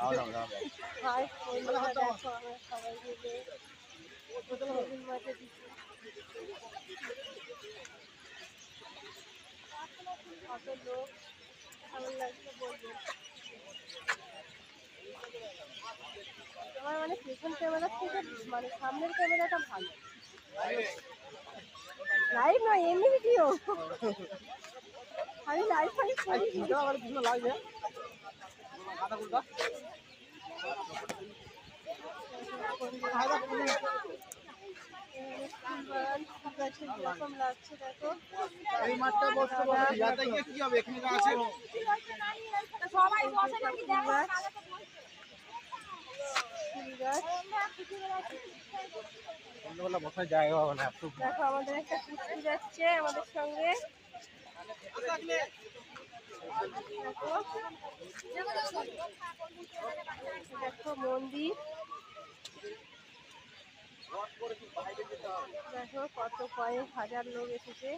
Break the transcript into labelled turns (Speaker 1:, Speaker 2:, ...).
Speaker 1: High বন্ধুরা, দেখো আমরা সবাই মিলে বেগুন মাঝে দিচ্ছি। কত লোক, কেমন লাগছে বলবো। আমার মানে পেছন ক্যামেরার থেকে মানে সামনের ক্যামেরাটা ভালো। লাইভ নয়, এমনি ভিডিও। আমি লাইভ ফাইভ করি। কিরকম লাগছে দেখো।
Speaker 2: এই মাঠটা বসতে বসে ইয়াতে গিয়ে কি হবে, এখানে আছে
Speaker 1: সবাই বসে নাকি দেখো।
Speaker 2: সন্ধ্যাবেলা বসার জায়গা হবে না।
Speaker 1: দেখো আমাদের একটা কুস্তি যাচ্ছে আমাদের সঙ্গে। দেখো মন্দির, দেখো কত কয়েক হাজার লোক এসেছে।